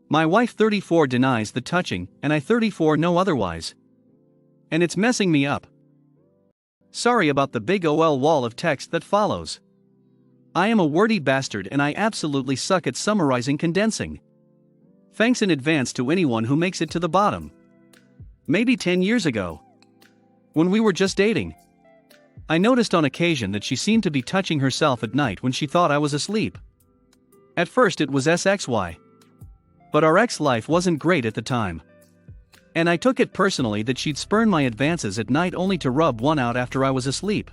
My wife 34 denies the touching, and I 34 know otherwise. And it's messing me up. Sorry about the big OL wall of text that follows. I am a wordy bastard and I absolutely suck at summarizing condensing. Thanks in advance to anyone who makes it to the bottom. Maybe 10 years ago, when we were just dating, I noticed on occasion that she seemed to be touching herself at night when she thought I was asleep. At first it was SXY. But our ex-life wasn't great at the time. And I took it personally that she'd spurn my advances at night only to rub one out after I was asleep.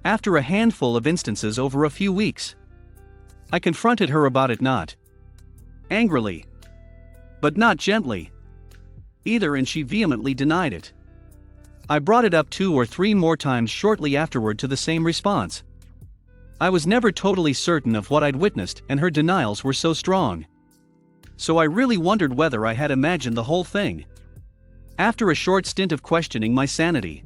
After a handful of instances over a few weeks, I confronted her about it, not angrily, but not gently either, and she vehemently denied it. I brought it up 2 or 3 more times shortly afterward to the same response. I was never totally certain of what I'd witnessed, and her denials were so strong. So I really wondered whether I had imagined the whole thing. After a short stint of questioning my sanity,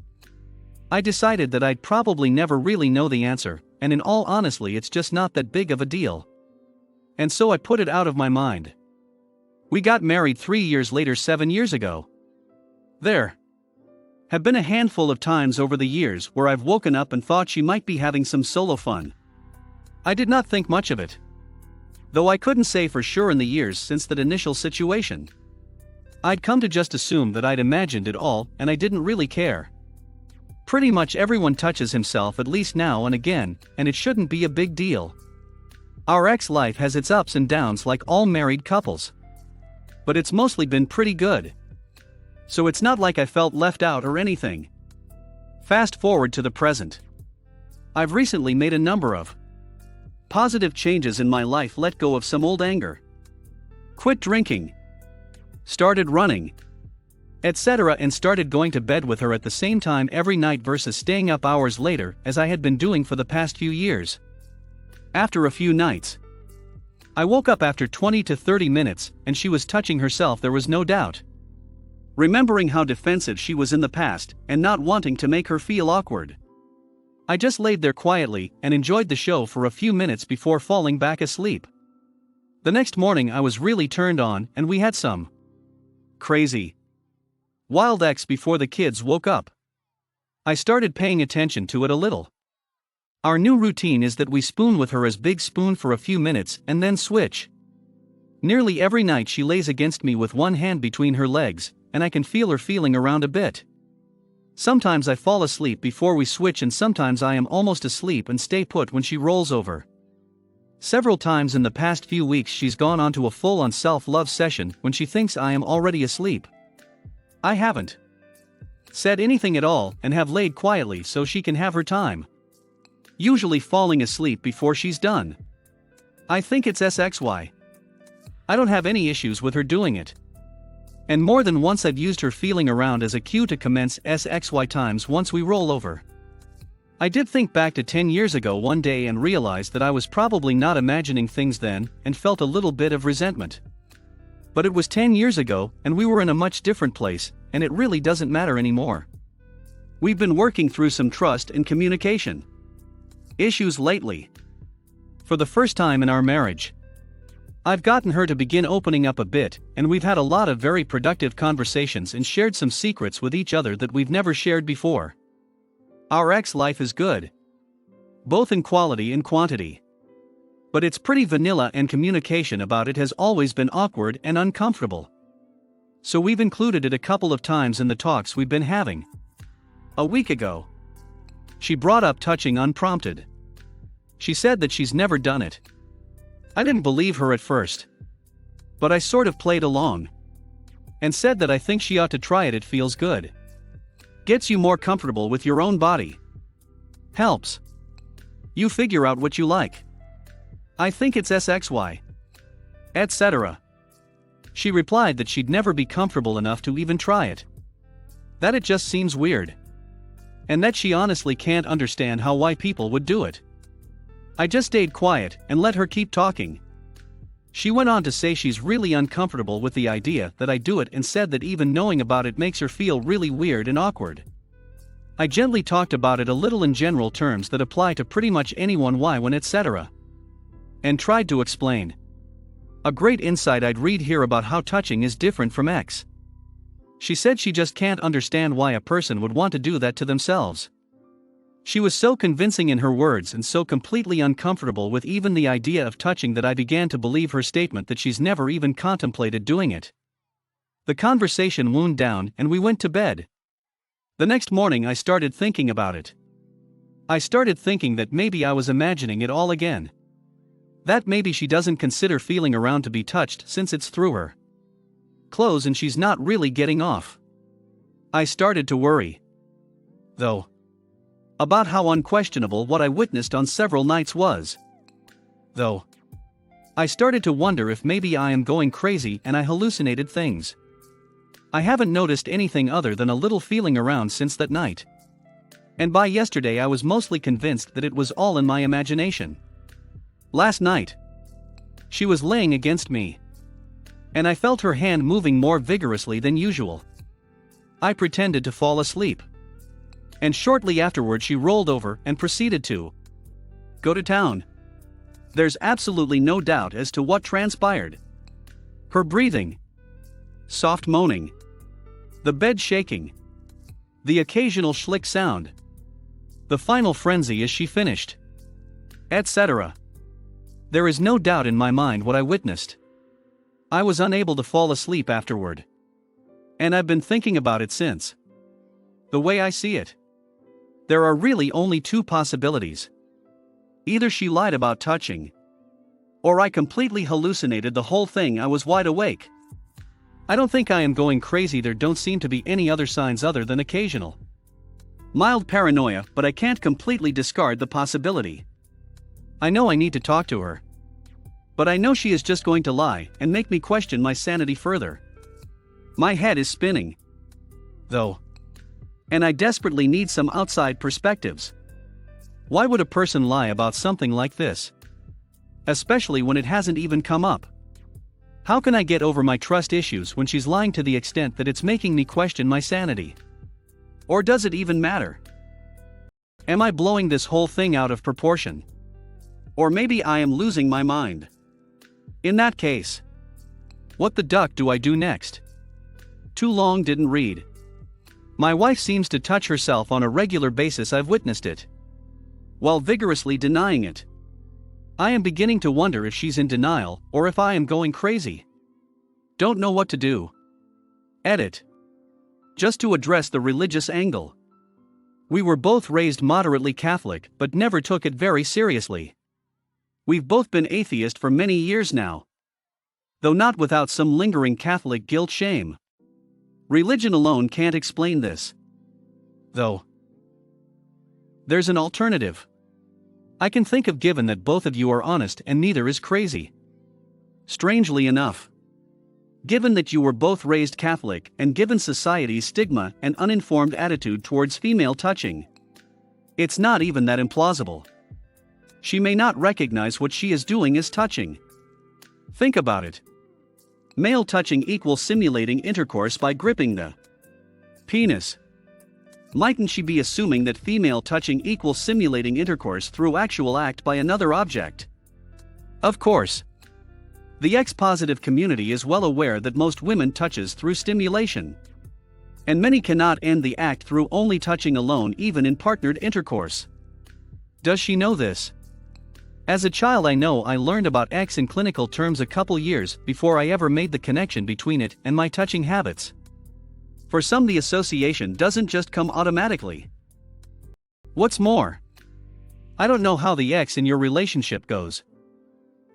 I decided that I'd probably never really know the answer, and in all honesty it's just not that big of a deal. And so I put it out of my mind. We got married 3 years later 7 years ago. There have been a handful of times over the years where I've woken up and thought she might be having some solo fun. I did not think much of it, though I couldn't say for sure in the years since that initial situation. I'd come to just assume that I'd imagined it all and I didn't really care. Pretty much everyone touches himself at least now and again, and it shouldn't be a big deal. Our ex-life has its ups and downs like all married couples. But it's mostly been pretty good. So it's not like I felt left out or anything. Fast forward to the present. I've recently made a number of positive changes in my life, let go of some old anger, quit drinking, started running, etc., and started going to bed with her at the same time every night versus staying up hours later as I had been doing for the past few years. After a few nights, I woke up after 20 to 30 minutes and she was touching herself, there was no doubt. Remembering how defensive she was in the past and not wanting to make her feel awkward, I just laid there quietly and enjoyed the show for a few minutes before falling back asleep. The next morning I was really turned on and we had some crazy, wild X before the kids woke up. I started paying attention to it a little. Our new routine is that we spoon with her as big spoon for a few minutes and then switch. Nearly every night she lays against me with one hand between her legs, and I can feel her feeling around a bit. Sometimes I fall asleep before we switch and sometimes I am almost asleep and stay put when she rolls over. Several times in the past few weeks she's gone on to a full-on self-love session when she thinks I am already asleep. I haven't said anything at all and have laid quietly so she can have her time, usually falling asleep before she's done. I think it's SXY. I don't have any issues with her doing it. And more than once I've used her feeling around as a cue to commence SXY times once we roll over. I did think back to 10 years ago one day and realized that I was probably not imagining things then and felt a little bit of resentment. But it was 10 years ago and we were in a much different place, and it really doesn't matter anymore. We've been working through some trust and communication issues lately. For the first time in our marriage, I've gotten her to begin opening up a bit, and we've had a lot of very productive conversations and shared some secrets with each other that we've never shared before. Our ex-life is good, both in quality and quantity. But it's pretty vanilla and communication about it has always been awkward and uncomfortable. So we've included it a couple of times in the talks we've been having. A week ago, she brought up touching unprompted. She said that she's never done it. I didn't believe her at first, but I sort of played along and said that I think she ought to try it. It feels good. Gets you more comfortable with your own body. Helps you figure out what you like. I think it's SXY, etc. She replied that she'd never be comfortable enough to even try it. That it just seems weird. And that she honestly can't understand why people would do it. I just stayed quiet and let her keep talking. She went on to say she's really uncomfortable with the idea that I do it and said that even knowing about it makes her feel really weird and awkward. I gently talked about it a little in general terms that apply to pretty much anyone, why, when, etc. And tried to explain. A great insight I'd read here about how touching is different from X. She said she just can't understand why a person would want to do that to themselves. She was so convincing in her words and so completely uncomfortable with even the idea of touching that I began to believe her statement that she's never even contemplated doing it. The conversation wound down and we went to bed. The next morning I started thinking about it. I started thinking that maybe I was imagining it all again. That maybe she doesn't consider feeling around to be touched since it's through her clothes and she's not really getting off. I started to worry, though, about how unquestionable what I witnessed on several nights was. Though, I started to wonder if maybe I am going crazy and I hallucinated things. I haven't noticed anything other than a little feeling around since that night. And by yesterday I was mostly convinced that it was all in my imagination. Last night, she was laying against me, and I felt her hand moving more vigorously than usual. I pretended to fall asleep, and shortly afterward she rolled over and proceeded to go to town. There's absolutely no doubt as to what transpired. Her breathing, soft moaning, the bed shaking, the occasional schlick sound, the final frenzy as she finished, etc. There is no doubt in my mind what I witnessed. I was unable to fall asleep afterward. And I've been thinking about it since. The way I see it, there are really only two possibilities. Either she lied about touching, or I completely hallucinated the whole thing. I was wide awake. I don't think I am going crazy. There don't seem to be any other signs other than occasional mild paranoia, but I can't completely discard the possibility. I know I need to talk to her, but I know she is just going to lie and make me question my sanity further. My head is spinning, though, and I desperately need some outside perspectives. Why would a person lie about something like this? Especially when it hasn't even come up. How can I get over my trust issues when she's lying to the extent that it's making me question my sanity? Or does it even matter? Am I blowing this whole thing out of proportion? Or maybe I am losing my mind. In that case, what the duck do I do next? Too long didn't read. My wife seems to touch herself on a regular basis. I've witnessed it, while vigorously denying it. I am beginning to wonder if she's in denial or if I am going crazy. Don't know what to do. Edit. Just to address the religious angle. We were both raised moderately Catholic but never took it very seriously. We've both been atheist for many years now, though not without some lingering Catholic guilt-shame. Religion alone can't explain this, though. There's an alternative I can think of, given that both of you are honest and neither is crazy. Strangely enough, given that you were both raised Catholic and given society's stigma and uninformed attitude towards female touching, it's not even that implausible. She may not recognize what she is doing as touching. Think about it. Male touching equals simulating intercourse by gripping the penis. Mightn't she be assuming that female touching equals simulating intercourse through actual act by another object? Of course. The X-positive community is well aware that most women touches through stimulation, and many cannot end the act through only touching alone, even in partnered intercourse. Does she know this? As a child, I know I learned about X in clinical terms a couple years before I ever made the connection between it and my touching habits. For some, the association doesn't just come automatically. What's more, I don't know how the X in your relationship goes.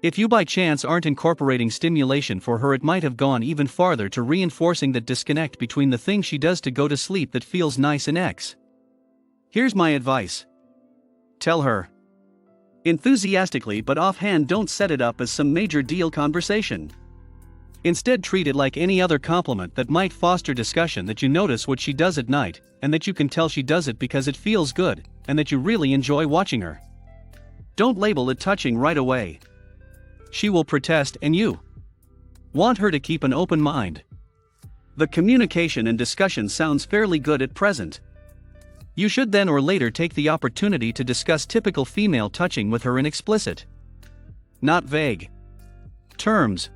If you by chance aren't incorporating stimulation for her, it might have gone even farther to reinforcing that disconnect between the thing she does to go to sleep that feels nice and X. Here's my advice. Tell her enthusiastically but offhand, don't set it up as some major deal conversation. Instead, treat it like any other compliment that might foster discussion, that you notice what she does at night, and that you can tell she does it because it feels good, and that you really enjoy watching her. Don't label it touching right away. She will protest, and you want her to keep an open mind. The communication and discussion sounds fairly good at present. You should then or later take the opportunity to discuss typical female touching with her in explicit, not vague, terms.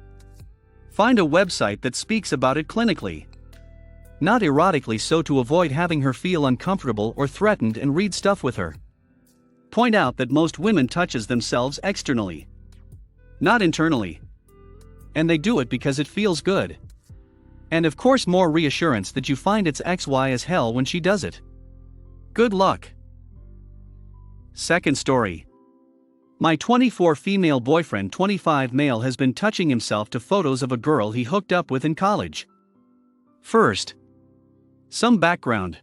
Find a website that speaks about it clinically. Not erotically, so to avoid having her feel uncomfortable or threatened, and read stuff with her. Point out that most women touches themselves externally, not internally. And they do it because it feels good. And of course more reassurance that you find it's XY as hell when she does it. Good luck. Second story. My 24 female boyfriend 25 male has been touching himself to photos of a girl he hooked up with in college. First, some background.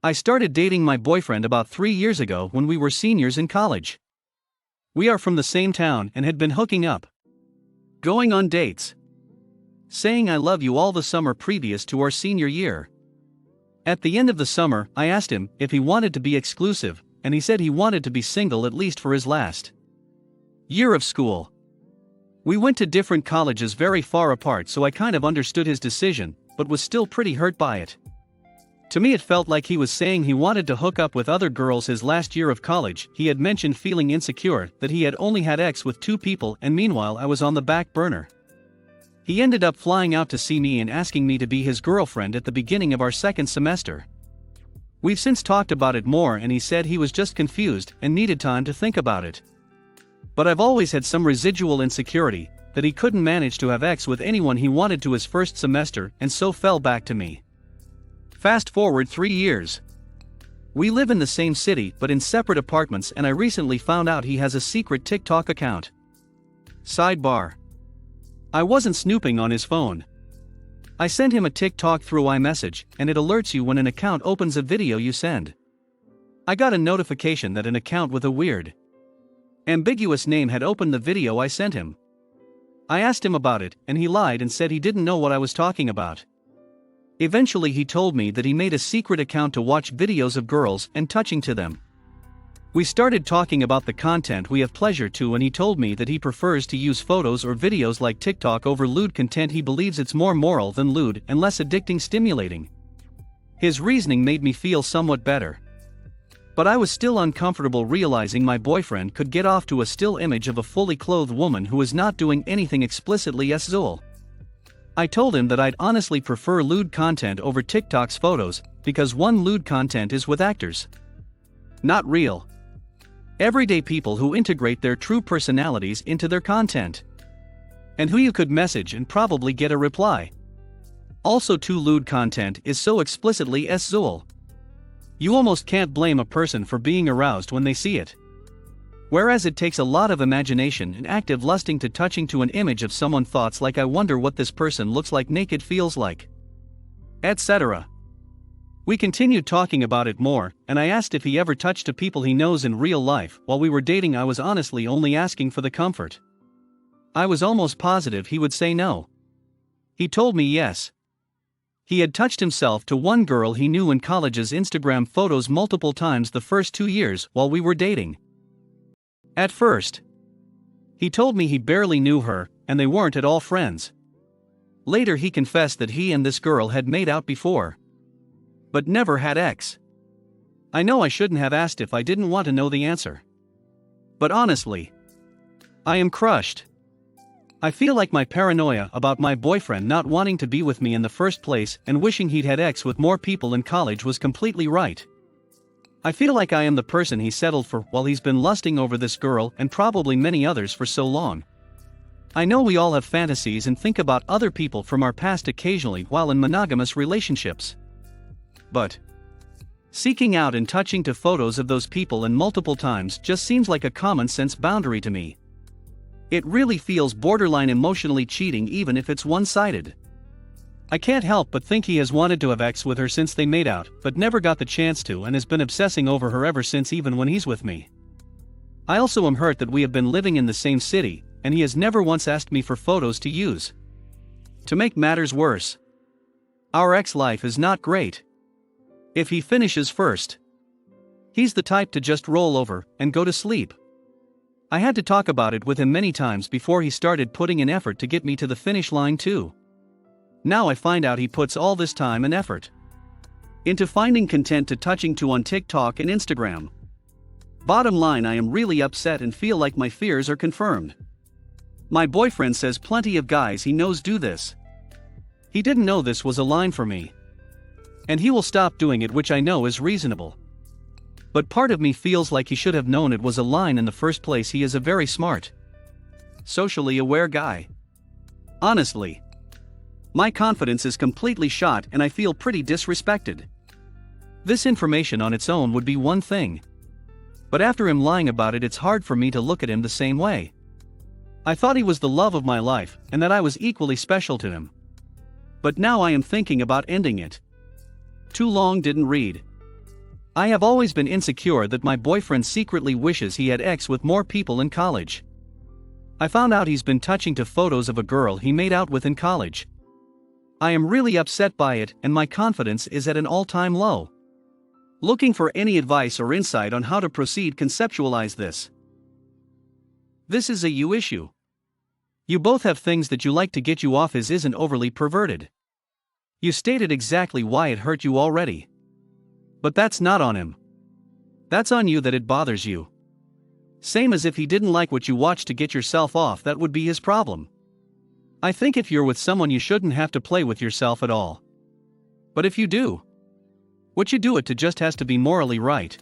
I started dating my boyfriend about 3 years ago when we were seniors in college. We are from the same town and had been hooking up, going on dates, saying I love you all the summer previous to our senior year. At the end of the summer, I asked him if he wanted to be exclusive, and he said he wanted to be single at least for his last year of school. We went to different colleges very far apart, so I kind of understood his decision, but was still pretty hurt by it. To me it felt like he was saying he wanted to hook up with other girls his last year of college. He had mentioned feeling insecure, that he had only had sex with 2 people, and meanwhile I was on the back burner. He ended up flying out to see me and asking me to be his girlfriend at the beginning of our second semester. We've since talked about it more, and he said he was just confused and needed time to think about it. But I've always had some residual insecurity, that he couldn't manage to have sex with anyone he wanted to his first semester, and so fell back to me. Fast forward 3 years. We live in the same city but in separate apartments, and I recently found out he has a secret TikTok account. Sidebar. I wasn't snooping on his phone. I sent him a TikTok through iMessage, and it alerts you when an account opens a video you send. I got a notification that an account with a weird, ambiguous name had opened the video I sent him. I asked him about it, and he lied and said he didn't know what I was talking about. Eventually he told me that he made a secret account to watch videos of girls and touching to them. We started talking about the content we have pleasure to, and he told me that he prefers to use photos or videos like TikTok over lewd content. He believes it's more moral than lewd and less addicting stimulating. His reasoning made me feel somewhat better. But I was still uncomfortable realizing my boyfriend could get off to a still image of a fully clothed woman who is not doing anything explicitly sexual. I told him that I'd honestly prefer lewd content over TikTok's photos, because one, lewd content is with actors, not real, everyday people who integrate their true personalities into their content, and who you could message and probably get a reply. Also, 2, lewd content is so explicitly sexual. You almost can't blame a person for being aroused when they see it. Whereas it takes a lot of imagination and active lusting to touching to an image of someone. Thoughts like I wonder what this person looks like naked, feels like, etc. We continued talking about it more, and I asked if he ever touched to people he knows in real life. While we were dating, I was honestly only asking for the comfort. I was almost positive he would say no. He told me yes. He had touched himself to one girl he knew in college's Instagram photos multiple times the first 2 years while we were dating. At first, he told me he barely knew her, and they weren't at all friends. Later he confessed that he and this girl had made out before, but never had sex. I know I shouldn't have asked if I didn't want to know the answer. But honestly, I am crushed. I feel like my paranoia about my boyfriend not wanting to be with me in the first place and wishing he'd had sex with more people in college was completely right. I feel like I am the person he settled for while he's been lusting over this girl and probably many others for so long. I know we all have fantasies and think about other people from our past occasionally while in monogamous relationships. But seeking out and touching to photos of those people and multiple times just seems like a common sense boundary to me. It really feels borderline emotionally cheating, even if it's one-sided. I can't help but think he has wanted to have sex with her since they made out, but never got the chance to, and has been obsessing over her ever since, even when he's with me. I also am hurt that we have been living in the same city, and he has never once asked me for photos to use. To make matters worse, our ex-life is not great. If he finishes first, he's the type to just roll over and go to sleep. I had to talk about it with him many times before he started putting in effort to get me to the finish line too. Now I find out he puts all this time and effort into finding content to touching to on TikTok and Instagram. Bottom line, I am really upset and feel like my fears are confirmed. My boyfriend says plenty of guys he knows do this. He didn't know this was a line for me. And he will stop doing it, which I know is reasonable. But part of me feels like he should have known it was a line in the first place. He is a very smart, socially aware guy. Honestly, my confidence is completely shot and I feel pretty disrespected. This information on its own would be one thing. But after him lying about it, it's hard for me to look at him the same way. I thought he was the love of my life and that I was equally special to him. But now I am thinking about ending it. Too long didn't read. I have always been insecure that my boyfriend secretly wishes he had X with more people in college. I found out he's been touching to photos of a girl he made out with in college. I am really upset by it and my confidence is at an all-time low. Looking for any advice or insight on how to proceed. Conceptualize this. This is a you issue. You both have things that you like to get you off. His isn't overly perverted. You stated exactly why it hurt you already. But that's not on him. That's on you that it bothers you. Same as if he didn't like what you watch to get yourself off, that would be his problem. I think if you're with someone you shouldn't have to play with yourself at all. But if you do, what you do it to just has to be morally right.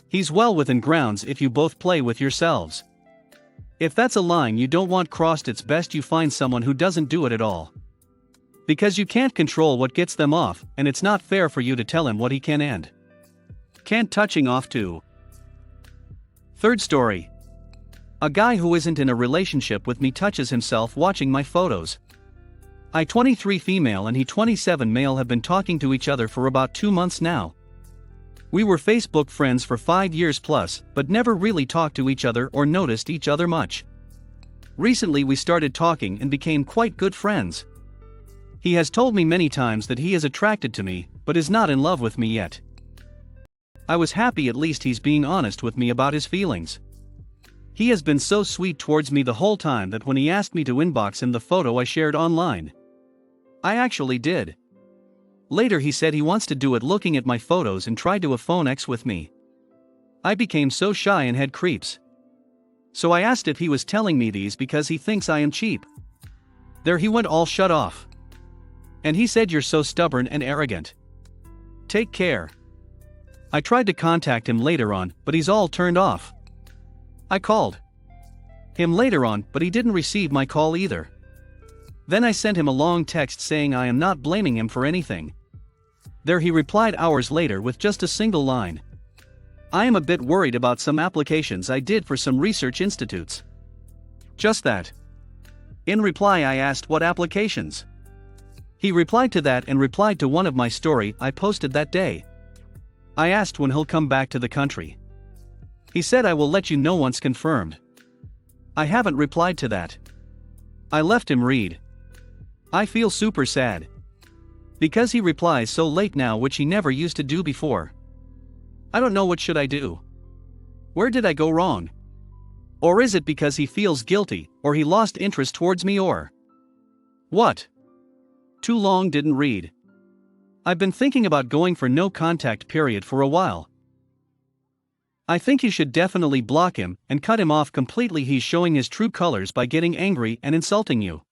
He's well within grounds if you both play with yourselves. If that's a line you don't want crossed, it's best you find someone who doesn't do it at all. Because you can't control what gets them off, and it's not fair for you to tell him what he can and can't touching off to. Third story. A guy who isn't in a relationship with me touches himself watching my photos. I 23 female and he 27 male have been talking to each other for about 2 months now. We were Facebook friends for 5 years plus, but never really talked to each other or noticed each other much. Recently we started talking and became quite good friends. He has told me many times that he is attracted to me, but is not in love with me yet. I was happy at least he's being honest with me about his feelings. He has been so sweet towards me the whole time that when he asked me to inbox him the photo I shared online, I actually did. Later he said he wants to do it looking at my photos and tried to phone X with me. I became so shy and had creeps. So I asked if he was telling me these because he thinks I am cheap. There he went all shut off. And he said, "You're so stubborn and arrogant. Take care." I tried to contact him later on, but he's all turned off. I called him later on, but he didn't receive my call either. Then I sent him a long text saying I am not blaming him for anything. There he replied hours later with just a single line. "I am a bit worried about some applications I did for some research institutes." Just that. In reply I asked what applications. He replied to that and replied to one of my story I posted that day. I asked when he'll come back to the country. He said, "I will let you know once confirmed." I haven't replied to that. I left him read. I feel super sad. Because he replies so late now, which he never used to do before. I don't know, what should I do? Where did I go wrong? Or is it because he feels guilty, or he lost interest towards me, or what? Too long didn't read. I've been thinking about going for no contact period for a while. I think you should definitely block him and cut him off completely. He's showing his true colors by getting angry and insulting you.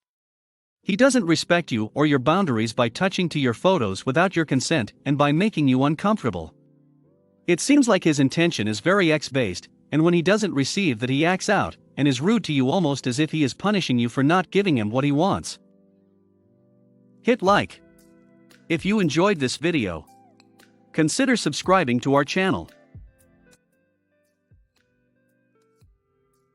He doesn't respect you or your boundaries by touching to your photos without your consent and by making you uncomfortable. It seems like his intention is very X-based, and when he doesn't receive that he acts out and is rude to you, almost as if he is punishing you for not giving him what he wants. Hit like if you enjoyed this video. Consider subscribing to our channel.